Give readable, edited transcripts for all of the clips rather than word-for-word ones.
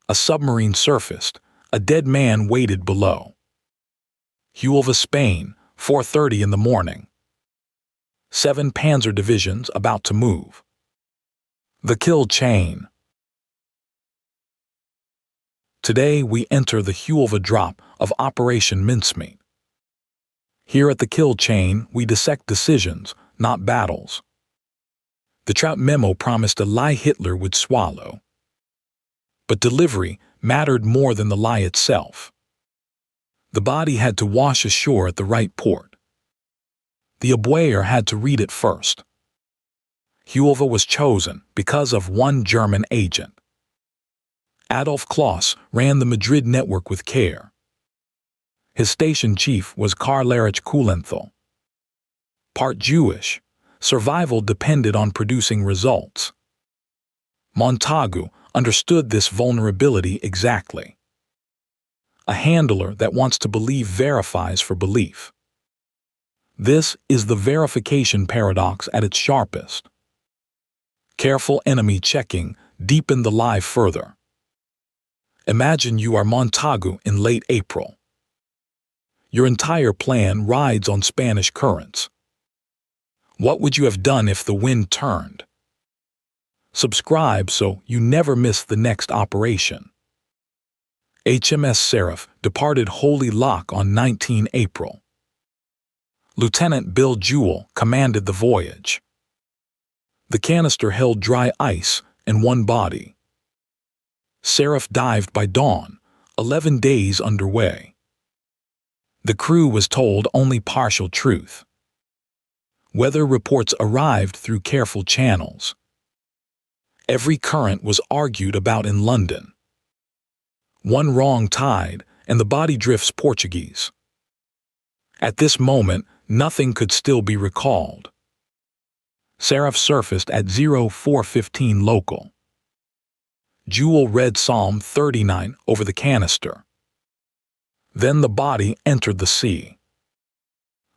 A submarine surfaced. A dead man waited below. Huelva, Spain, 4:30 in the morning. 7 Panzer Divisions about to move. The kill chain. Today we enter the Huelva drop of Operation Mincemeat. Here at the kill chain we dissect decisions, not battles. The Trout memo promised a lie Hitler would swallow. But delivery mattered more than the lie itself. The body had to wash ashore at the right port. The Abwehr had to read it first. Huelva was chosen because of one German agent. Adolf ran the Madrid network with care. His station chief was Karl-Erich Kühlenthal. Part Jewish, survival depended on producing results. Montagu understood this vulnerability exactly. A handler that wants to believe verifies for belief. This is the verification paradox at its sharpest. Careful enemy checking deepened the lie further. Imagine you are Montagu in late April. Your entire plan rides on Spanish currents. What would you have done if the wind turned? Subscribe so you never miss the next operation. HMS Seraph departed Holy Loch on 19 April. Lieutenant Bill Jewell commanded the voyage. The canister held dry ice and one body. Seraph dived by dawn, 11 days underway. The crew was told only partial truth. Weather reports arrived through careful channels. Every current was argued about in London. One wrong tide, and the body drifts Portuguese. At this moment, nothing could still be recalled. Seraph surfaced at 0415 local. Jewell read Psalm 39 over the canister. Then the body entered the sea.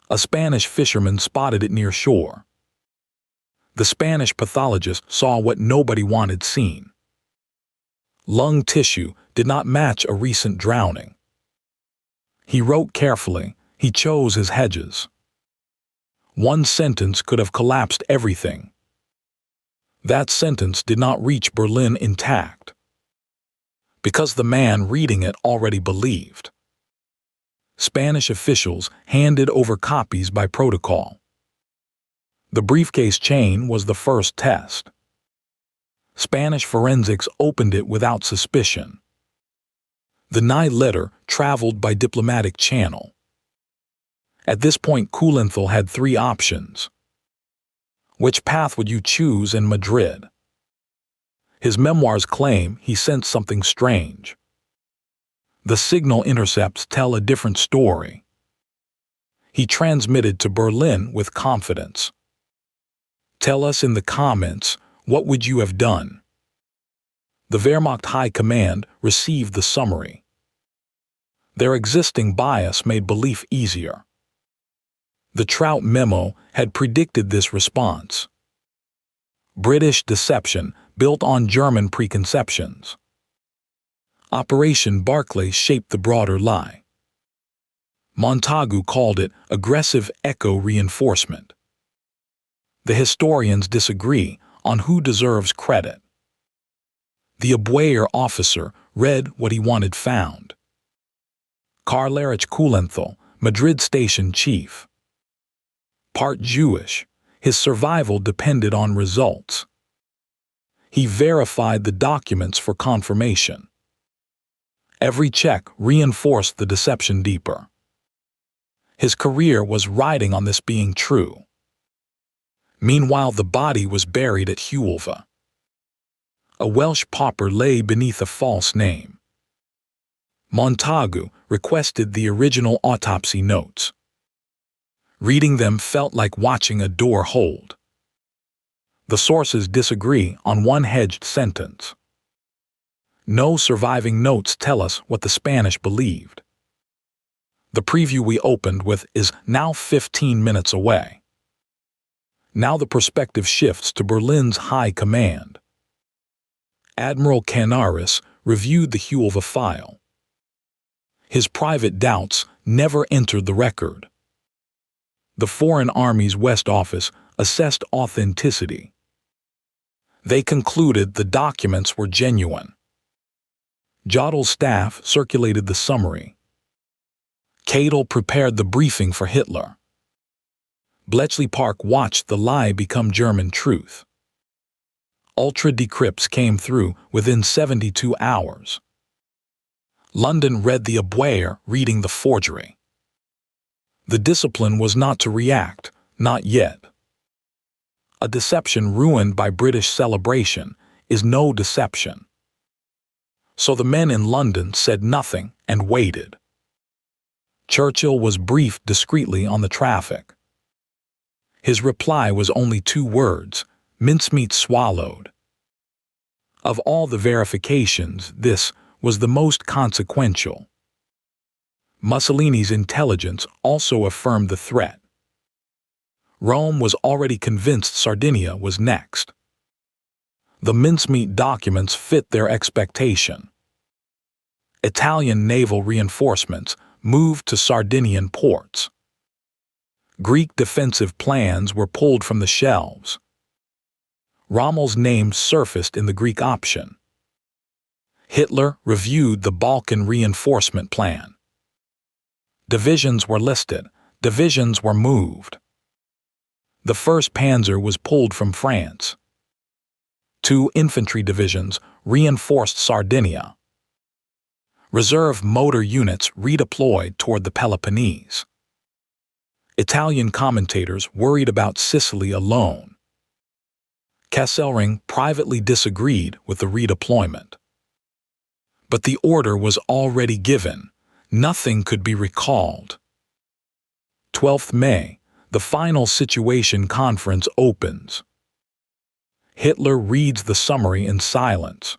A Spanish fisherman spotted it near shore. The Spanish pathologist saw what nobody wanted seen. Lung tissue did not match a recent drowning. He wrote carefully. He chose his hedges. One sentence could have collapsed everything. That sentence did not reach Berlin intact. Because the man reading it already believed. Spanish officials handed over copies by protocol. The briefcase chain was the first test. Spanish forensics opened it without suspicion. The Nye letter traveled by diplomatic channel. At this point, Kühlenthal had 3 options. Which path would you choose in Madrid? His memoirs claim he sensed something strange. The signal intercepts tell a different story. He transmitted to Berlin with confidence. Tell us in the comments, what would you have done? The Wehrmacht High Command received the summary. Their existing bias made belief easier. The Trout memo had predicted this response. British deception built on German preconceptions. Operation Barclay shaped the broader lie. Montagu called it aggressive echo reinforcement. The historians disagree on who deserves credit. The Abwehr officer read what he wanted found. Karl-Erich Kühlenthal, Madrid station chief. Part Jewish, his survival depended on results. He verified the documents for confirmation. Every check reinforced the deception deeper. His career was riding on this being true. Meanwhile, the body was buried at Huelva. A Welsh pauper lay beneath a false name. Montagu requested the original autopsy notes. Reading them felt like watching a door hold. The sources disagree on one hedged sentence. No surviving notes tell us what the Spanish believed. The preview we opened with is now 15 minutes away. Now the perspective shifts to Berlin's high command. Admiral Karl-Erich reviewed the Huelva file. His private doubts never entered the record. The Foreign Armies West Office assessed authenticity. They concluded the documents were genuine. Jodel's staff circulated the summary. Cadel prepared the briefing for Hitler. Bletchley Park watched the lie become German truth. Ultra decrypts came through within 72 hours. London read the Abwehr, reading the forgery. The discipline was not to react, not yet. A deception ruined by British celebration is no deception. So the men in London said nothing and waited. Churchill was briefed discreetly on the traffic. His reply was only 2 words: mincemeat swallowed. Of all the verifications, this was the most consequential. Mussolini's intelligence also affirmed the threat. Rome was already convinced Sardinia was next. The mincemeat documents fit their expectation. Italian naval reinforcements moved to Sardinian ports. Greek defensive plans were pulled from the shelves. Rommel's name surfaced in the Greek option. Hitler reviewed the Balkan reinforcement plan. Divisions were listed, divisions were moved. The 1st Panzer was pulled from France. 2 infantry divisions reinforced Sardinia. Reserve motor units redeployed toward the Peloponnese. Italian commentators worried about Sicily alone. Kesselring privately disagreed with the redeployment. But the order was already given. Nothing could be recalled. 12th May, the final situation conference opens. Hitler reads the summary in silence.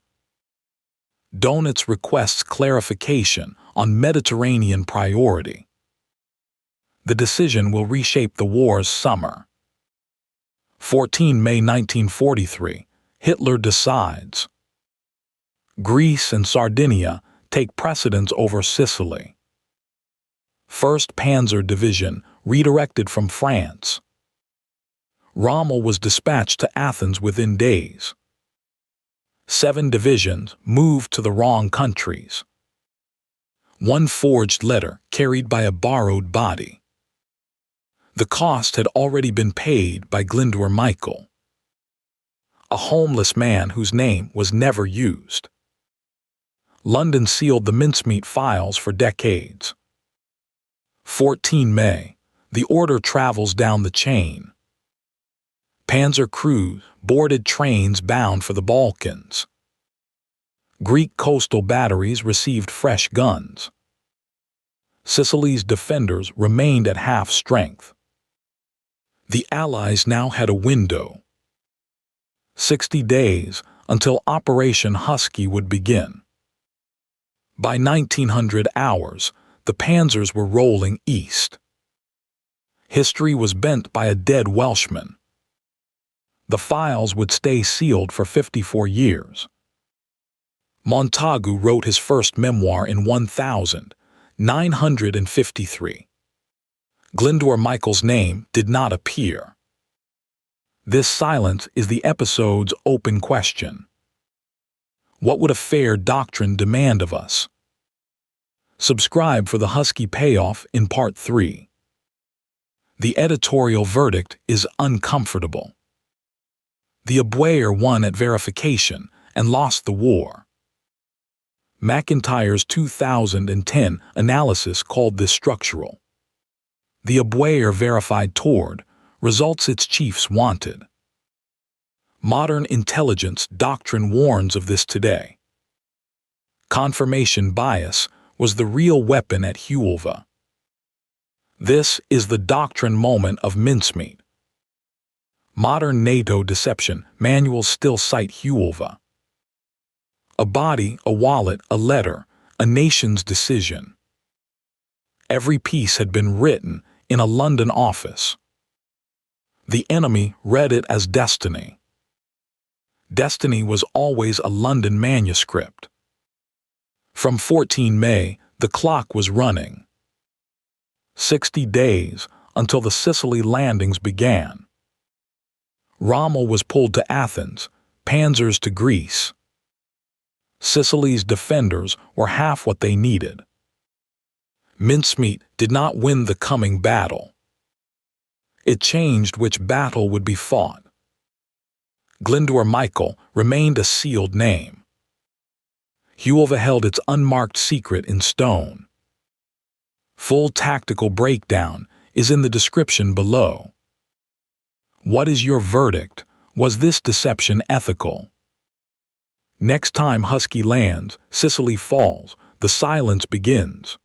Dönitz requests clarification on Mediterranean priority. The decision will reshape the war's summer. 14 May 1943, Hitler decides. Greece and Sardinia take precedence over Sicily. 1st Panzer Division redirected from France. Rommel was dispatched to Athens within days. 7 divisions moved to the wrong countries. 1 forged letter carried by a borrowed body. The cost had already been paid by Glyndwr Michael, a homeless man whose name was never used. London sealed the mincemeat files for decades. 14 May, the order travels down the chain. Panzer crews boarded trains bound for the Balkans. Greek coastal batteries received fresh guns. Sicily's defenders remained at half strength. The Allies now had a window. 60 days until Operation Husky would begin. By 1900 hours, the panzers were rolling east. History was bent by a dead Welshman. The files would stay sealed for 54 years. Montagu wrote his first memoir in 1953. Glyndwr Michael's name did not appear. This silence is the episode's open question. What would a fair doctrine demand of us? Subscribe for the Husky payoff in Part 3. The editorial verdict is uncomfortable. The Abwehr won at verification and lost the war. McIntyre's 2010 analysis called this structural. The Abwehr verified toward results its chiefs wanted. Modern intelligence doctrine warns of this today. Confirmation bias was the real weapon at Huelva. This is the doctrine moment of mincemeat. Modern NATO deception manuals still cite Huelva. A body, a wallet, a letter, a nation's decision. Every piece had been written in a London office. The enemy read it as destiny. Destiny was always a London manuscript. From 14 May, the clock was running. 60 days until the Sicily landings began. Rommel was pulled to Athens, panzers to Greece. Sicily's defenders were half what they needed. Mincemeat did not win the coming battle. It changed which battle would be fought. Glyndŵr Michael remained a sealed name. Huelva held its unmarked secret in stone. Full tactical breakdown is in the description below. What is your verdict? Was this deception ethical? Next time Husky lands, Sicily falls, the silence begins.